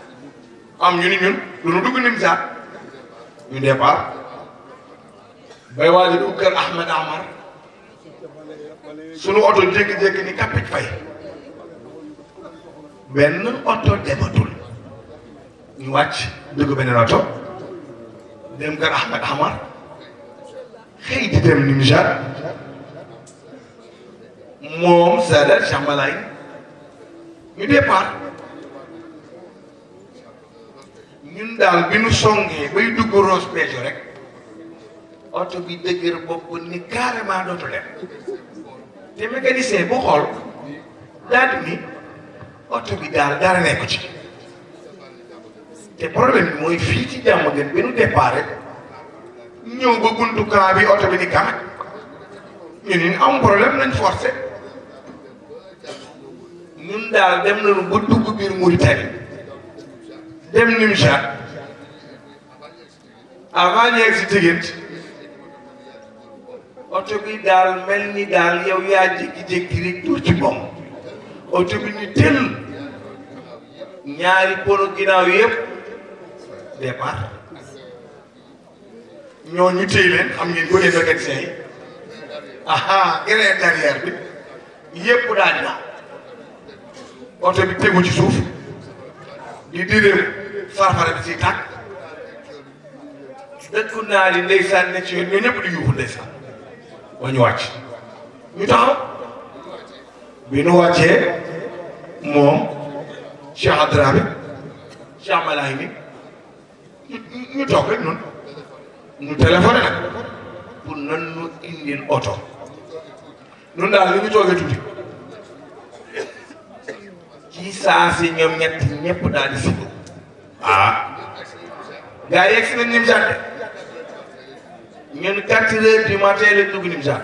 am ñu ni ñun lu ñu dugg Nimzaat ñu départ bay waaji dugg kër Ahmed Amar sunu oto jékki-jékki ni kapit fay benn oto dematul ñu wàcc dugg beneen oto dem kër Ahmed Amar xëy di dem Nimzaat moom Sadat Sambalaay ñu départ ñun daal bi nu songee bay dugg Ross Béthio rek oto bi dëgër bopp ni carrément dootu dem te mécanicien bu xool daal ni oto bi daal dara nekku ci te problème bi mooy fii ci jàmm gën bi nu départ rek ñëw ba buntu camp bi oto bi ni kamat ñu ni am problème nañ forcé ñun daal dem nañu ba dugg biir Mauritanie dem Nimzaat avant ñu egg si Tigint oto bi daal mel ni daal yow yaa jékki-jékki rek dóor ci bom oto bi ni tël ñaari pono ginnaaw yëpp départ ñoo ñu téy leen xam ngeen ko les mécaniciens yi grain derrière bi yëpp daal di oto bi tegu ci suuf di direem farfara bi ci tàkk dëkku naa di ndeysaan ne ci yoon ñoo ñëpp di yuuxu ndeysaan ba ñu wàcc ñu taxaw bi nu wàccee moom Cheikh Adrabi Cheikh Malaay ni ñu toog rek noonu ñu téléphoné nag pour nan nu indil oto nun daal li ñu toogee tuuti ci saa si ñoom ñett ñëpp daal di sibu gars yi yegg si nañ Nimzaat de ñun 4 heures du matin lañ dugg Nimzaat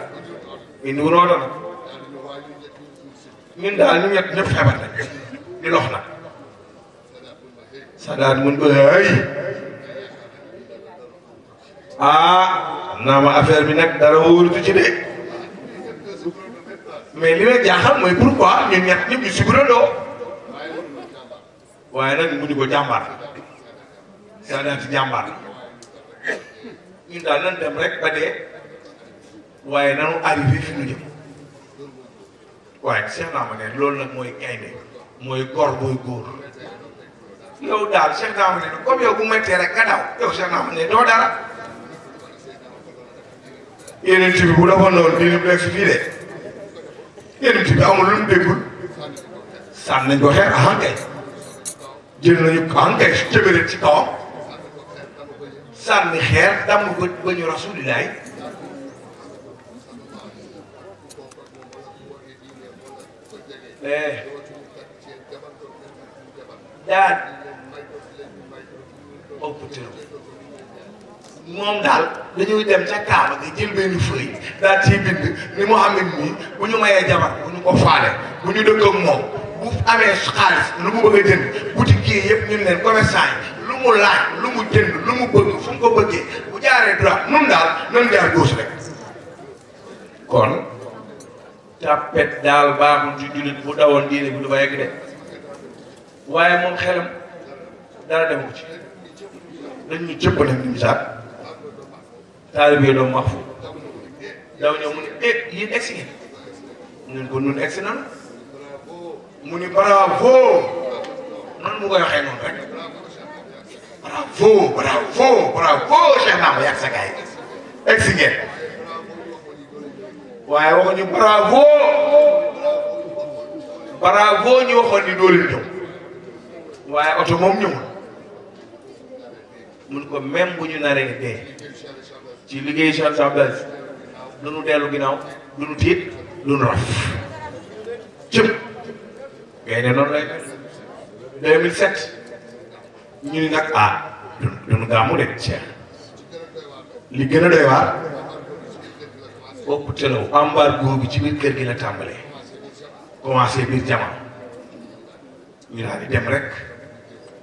indi wu nooto nag ñun daal ñu ñett ñëpp feebar nañ di lox nag Sadat mun ko ay xam naa ma affaire bi nag dara wóorutu ci de mais li ma jaaxal mooy pourquoi ñun ñett ñëpp ñu sigurandoo waaye nag mu ñu ko jàmbaar Sadat jàmbaar ñun daal nan dem rek ba dee waaye nanu arrivé fi ñu jëm waaye Cheikh naa ma ne loolu nag mooy gaynde mooy góor mooy góor yow daal Cheikh naa ma ne comme yow bu méttee rek nga daw yow Cheikh naa ma ne doo dara yeneen bi bu defoon noonu di ñu nekk fii de yeneen bi amul lu mu déggul sànni nañ ko xeer ahankay jël nañu ahankay cëbëreet ci kawam sànni xeer damm ko ba ñu rasulilaay daal ëpp tëram moom daal dañuy dem ca Kaaba nga jël benn feuille daal ciy bind ni Mouhamed nii bu ñu mayee jabar bu ñu ko faale bu ñu dëkk ak moom bu amee xaalis lu mu bëgg a jënd boutique yi yëpp ñun leen commerçant yi lu mu laaj lu mu jënd lu mu bëgg fu mu ko bëggee bu jaaree droit nun daal nan jaar gauche rek kon tàppet daal baaxul ci jullit bu dawoon diine bi du ba yegg de waaye moom xelam dara dem ko ci dañ ñu cëpp nag ñu misaat taalibe yi doom wax fu daw ñëw mu ne yéen egsi ngeen ñun ko nun egsi nan mu ni bravo noonu mu koy waxee noonu rek bravo Cheikh Namba yàgg sa gars yi egsi ngeen waaye waxuñu bravo ñu waxoon ni doo leen ñëw waaye oto moom ñëwul mun ko même bu ñu naree dee ci liggéey Cheikh Abdou lu nu dellu ginnaaw lu nu tiit lu nu raf cëp ngay ne noonu lay def 2007 ñu ni nag du nu gàmmu de Cheikh li gën a doy waar bopp telaw embargo bi ci biir kër gi la tàmbalee commencé biir jamono ñu daal di dem rek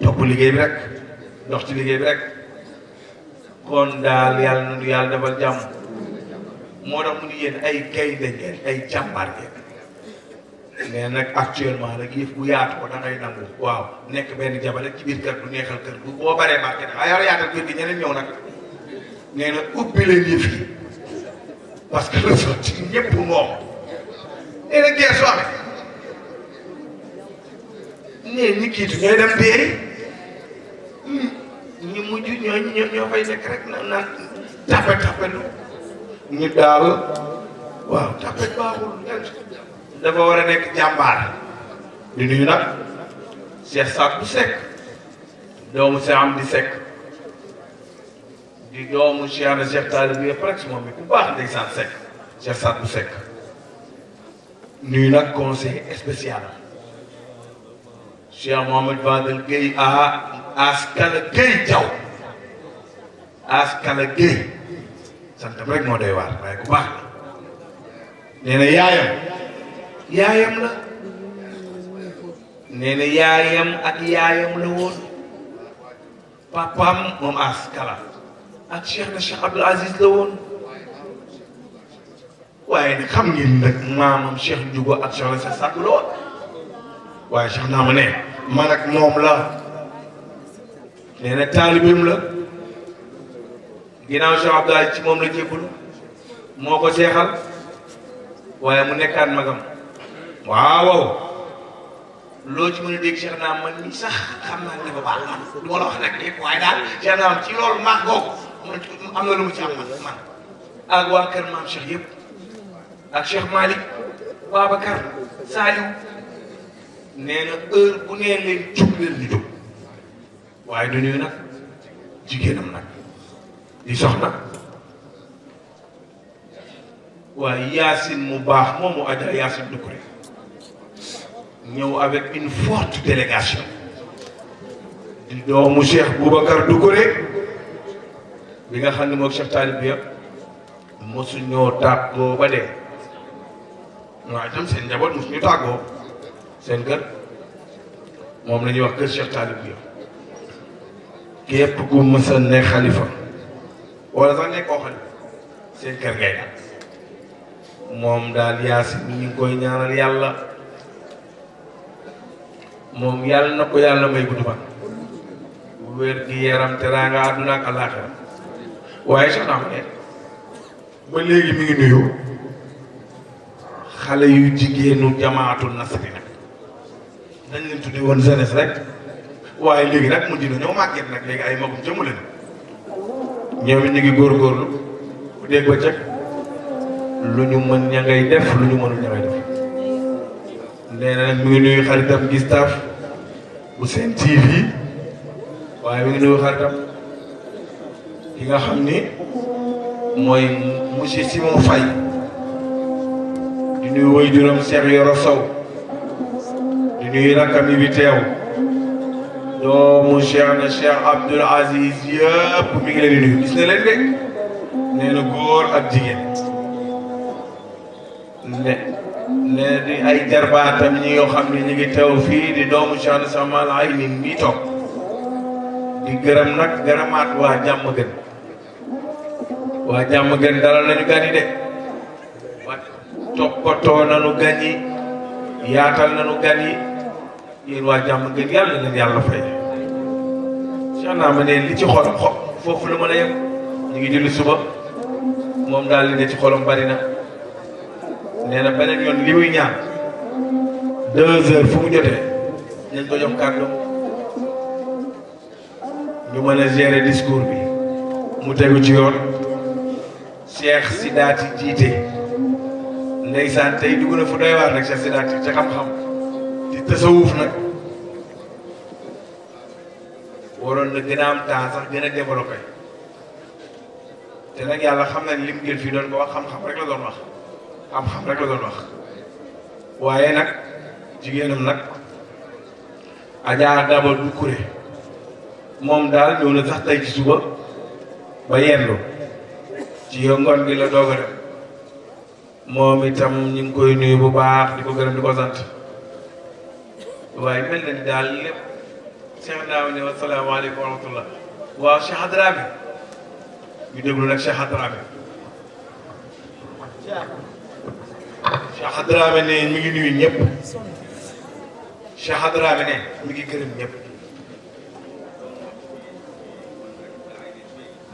topp liggéey bi rek dox ci liggéey bi rek kon daal yàlla na nu yàlla defal jàmm moo tax mu ni yéen ay gaynde ngeen ay jàmbaar ngeen mais nag actuellement nag yëf bu yaatu ko da ngay nangu waaw nekk benn jabar rek ci biir kër du neexal kër bu boo baree barke nag waaye yaatal kër gi ñeneen ñëw nag nee na ubbi leen yëf yi parce que le ci ñëpp moom nee na geer soo amee nee ñi kiitu ñooy dem dee ñu mujj ñoo fay nekk rek naan tapet lu ñu daal waaw tapet baaxul dafa war a nekk jàmbaar di nuyu nag Cheikh Saad bu Seck doomu Cheikh Amdi Seck di doomu Cheikh na Cheikh Talib bi presque moom mi ku baax ndeysaan Seck Cheikh Saad bu Seck nuyu nag conseil spécial Cheikh Mohamed Fadel Gueye Askala Gueye Diaw Askala Gueye santam rek moo doy waar waaye ku baax la nee na yaayam la nee na yaayam ak yaayam la woon papaam moom Askala ak Cheikh na Cheikh Abdoul Aziz la woon waaye nag xam ngeen nag maamam Cheikh Ndiougo ak Cheikh na Cheikh Sadou la woon waaye Cheikh naa ma ne man ak moom la nee na taalibeem la ginnaaw Cheikh Abdoul Aziz ci moom la jébbalu moo ko seexal waaye mu nekkaat magam waaw loo ci mën a dégg Cheikh naa man ni sax xam naa ne dafa baax man du ma la wax nag lépp waaye daal Cheikh naa ci loolu maax googu am na lu mu ci am man ak waa kër maam Cheikh yëpp ak Cheikh Malick Babacar Saliou nee na heure bu nee leen jóg leen ñu jóg waaye du nuyu nag jigéenam nag di soxna waaye Yacine mu baax moom mu Adja Yacine Doucouré ñëw avec une forte délégation di doomu Cheikh Boubacar Doucouré bi nga xam ne moom Cheikh Talib bi yëpp mosu ñoo tàggoo ba dee waaye itam seen njaboot mosu ñu tàggoo seen kër moom la ñuy wax kër Cheikh Talib bi képp ku mës a ne xalifa wala sax nekkoo xalifa seen kër ngay nag moom daal Yaasin ñu ngi koy ñaanal yàlla moom yàlla na ko yàlla may gudd fan wér gi yaram teraanga àdduna ak àllaaxira waaye sax naa ko ne ba léegi mi ngi nuyu xale yu jigéenu jamaatul nasri nag dañ leen tudde woon jeunesse rek waaye léegi nag mu dina ñëw màgget nag léegi ay magum jëmu leen ñoom it ñu ngi góorgóorlu bu dégg ba cëg lu ñu mën ña ngay def lu ñu mënul ña ngay def nee na nag mi ngi nuyu xaritam Gustave bu Sen TV waaye mi ngi nuyu xaritam ki nga xam ni mooy monsieur Simon Faye di nuyu waajuram Cheikh Yoro Sow di nuyu rakkam yi bi teew doomu Cheikh na Cheikh Abdoul Aziz yëpp mi ngi leen di nuyu gis na leen de nee na góor ak jigéen ne di ay jarbaatam ñi yoo xam ne ñu ngi teew fii di doomu Cheikh na Samal ay nit ñi toog di gërëm nag gërëmaat waa jàmm gën waa jàmm gën dalal nañu gan yi de waa toppatoo nañu gan yi yaatal nañu gan yi yéen waa jàmm gën yàlla na leen yàlla fay Cheikh naa ma ne li ci xolam foofu la mën a yem ñu ngi julli suba moom daal li ne ci xolam bari na nee na beneen yoon li muy ñaan 2 heures fu mu jotee nañ ko jox kàddu ñu mën a gérer discours bi mu tegu ci yoon Cheikh Sidaati jiite ndeysaan tey dugg na fu doy waar nag Cheikh Sidaati ca xam-xam di tasawuf nag waroon na gën a am temps sax gën a développé te nag yàlla xam na lim jël fii doon ko wax xam-xam rek la doon wax xam-xam rek la doon wax waaye nag jigéenam nag Adja Daba Doucouré moom daal ñëw na sax tey ci suba ba yendu ci yow ngoon gi la doog a dem moom itam ñu ngi koy nuyu bu baax di ko gërëm di ko sant waaye mel na ni daal lépp Cheikh Ndao ne wasalaamaaleykum wa rahmatullah waaw Cheikh Hadrami ñu déglu nag Cheikh Hadrami Cheikh Hadrami ne mi ngi nuyu ñëpp Cheikh Hadrami ne mi ngi gërëm ñëpp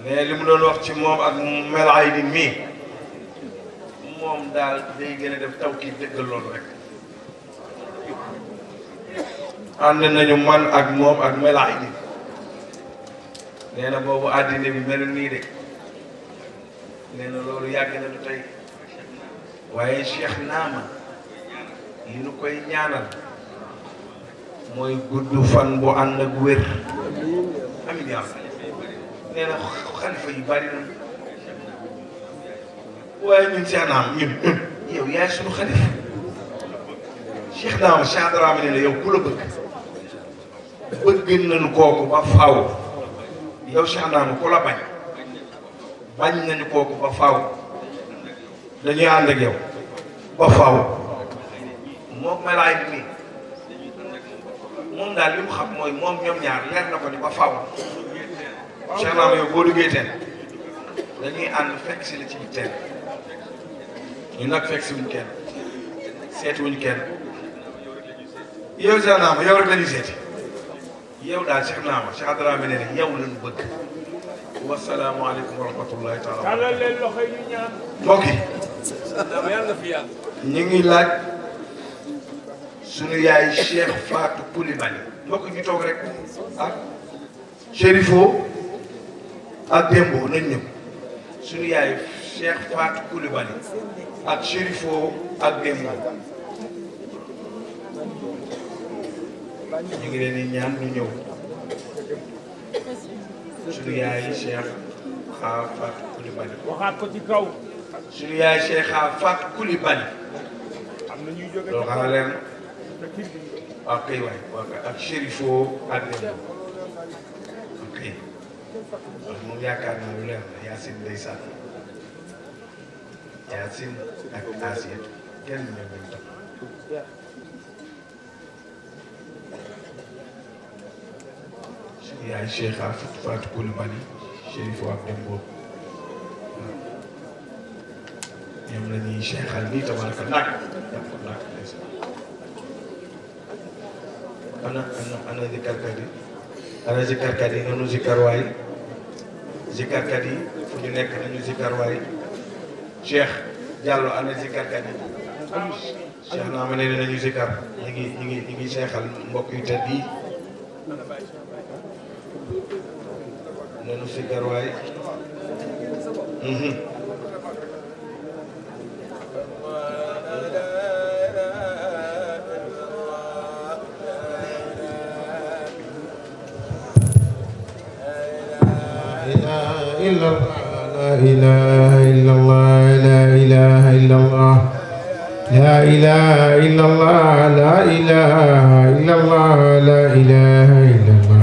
ne li mu doon wax ci moom ak mel ay nit mii moom daal day gën a def taw kii dëggal loolu rek ànd nañu man ak moom ak mel ay nit nee na boobu àddina bi melu nii de nee na loolu yàgg na du tey waaye Cheikh Naama li nu koy ñaanal mooy gudd fan bu ànd ak wér amiin yàlla nee na xalifa yi bari na waaye ñun Cheikh Naama ñun yow yaay suñu xalifa Cheikh Naama Cheikh Hadrami ne la yow ku la bëgg nañu kooku ba faaw yow Cheikh Naama ku la bañ nañu kooku ba faaw dañuy ànd ak yow ba faaw moom melaay bi nii moom daal li mu xam mooy moom ñoom ñaar leer na ko ni ba faaw Cheikh Naama yow boo duggee teen dañuy ànd fekk si la ci biir teen ñu nag fekk si wuñ kenn seeti wuñ kenn yow Cheikh Naama yow rek la ñuy seeti yow daal Cheikh Naama Cheikh Hadrami ne yow lañu bëgg wasalaamualeykum wa rahmatullahi taala tàllal leen loxo yi ñu ñaan mbokk yi ñu ngi laaj sunu yaay Cheikh Fatou Coulibaly mbokk ñu toog rek ak Chérifo ak Dembo nañ ñëw sunu yaay Cheikh Fatou Coulibaly ak Chérifo ak Dembo ñu ngi leen di ñaan ñu ñëw sunu yaay Cheikh Fatou Coulibaly waxaat ko ci kaw sunu yaay Cheikh Fatou Coulibaly loolu xanaa leen waaw kay waay ak Chérifo ak Dembo ok moom yaakaar naa lu leer la Yacine ndeysaan Yacine ak Asiyetu kenn ñoo leen tax yaay Cheikh Fatou Coulibaly Chérifo ak Dembo ñoom la ñuy cheikhal nii tabaraka naak ana zikarkat yi nanu zikar waay zikarkat yi fu ñu nekk nañu zikar waay Cheikh Diallo ana zikarkat yi Cheikh naa ma ne nañu zikar ñu ngi cheikhal mbokk yu tedd yi nanu zikar waay لا إله إلا الله لا إله إلا الله لا إله إلا الله لا إله إلا الله لا إله إلا الله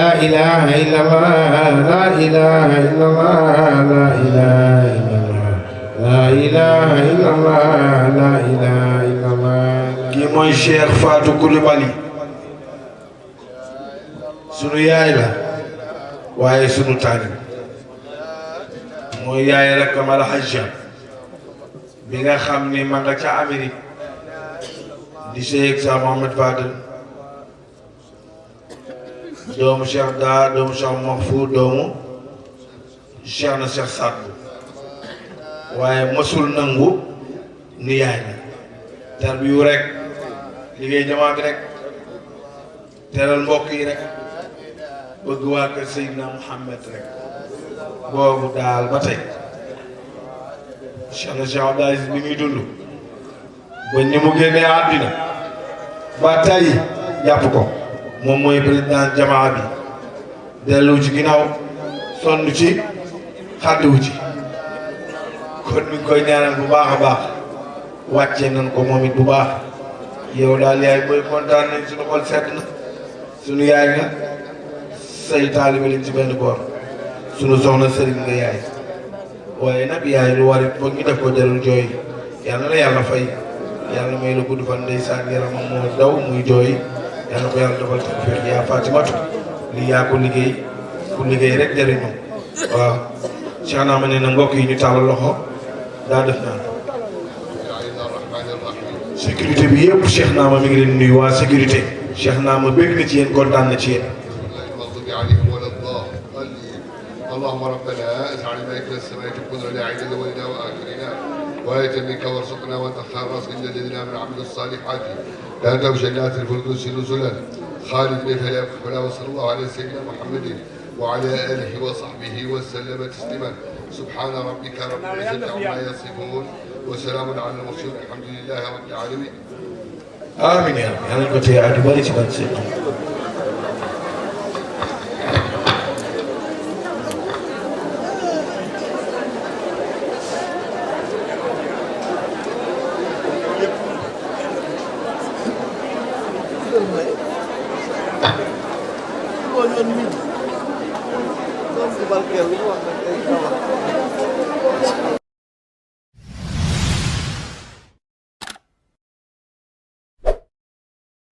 لا إله إلا الله لا إله إلا الله لا إله إلا الله لا إله إلا الله لا إله إلا الله kii mooy Cheikh Fatou Coulibaly sunu yaay la waaye sunu taalib mooy yaay rek Kamal Hajja bi nga xam ni ma nga ca Amérique di Cheikh sa Mohamed Fadel doomu Cheikh Da doomu Cheikh Mahfoud doomu Cheikh na Cheikh Sadbou waaye mosul nangu ni yaay la tarbiyu rek liggéey jamaat rek teral mbokk yi rek bëgg waa kër Seydina Mouhamed rek boobu daal ba tey Cheikh na Cheikh Abdou Aziz bi muy dund ba ni mu génnee àddina ba tey jàpp ko moom mooy président jamaa bi dellu ci ginnaaw sonn ci xàddiwu ci kon mi ngi koy ñaanal bu baax a baax wàcce nañ ko moom it bu baax yow daal yaay booy kontaan nañ suñu xol sedd na suñu yaay nga say taalibe lañ ci benn boor suñu soxna sëriñ nga yaay waaye nag yaay lu war it foog ñu def ko jarul jooy yàlla na yàlla fay yàlla may la gudd fan ndeysaan yaramam moo daw muy jooy yàlla ko yàlla defal tawfiq yaa Fatimatu lii yaa ko liggéey ku liggéey rek jëriñu waaw Cheikh naa ma ne na mbokk yi ñu tàllal loxo daa def naan sécurité bi yëpp Cheikh naa ma mi ngi leen nuyu waa sécurité Cheikh naa ma bëgg na ci yéen kontaan na ci yéen اللهم ربنا اجعل الملك السماء تكون لنا عيدا لولنا واخرنا وآية منك وارزقنا وتخار رزق الذين من عمل الصالحات لأنهم جنات الفردوس نزلا خالدين فلا يبخلنا وصلى الله على سيدنا محمد وعلى آله وصحبه وسلم تسليما سبحان ربك رب العزة عما يصفون وسلام على المرسلين الحمد لله رب العالمين آمين يا رب yàlla ko tey at yu bari ci barke Seydina Doon ci barkeel lu wax nag day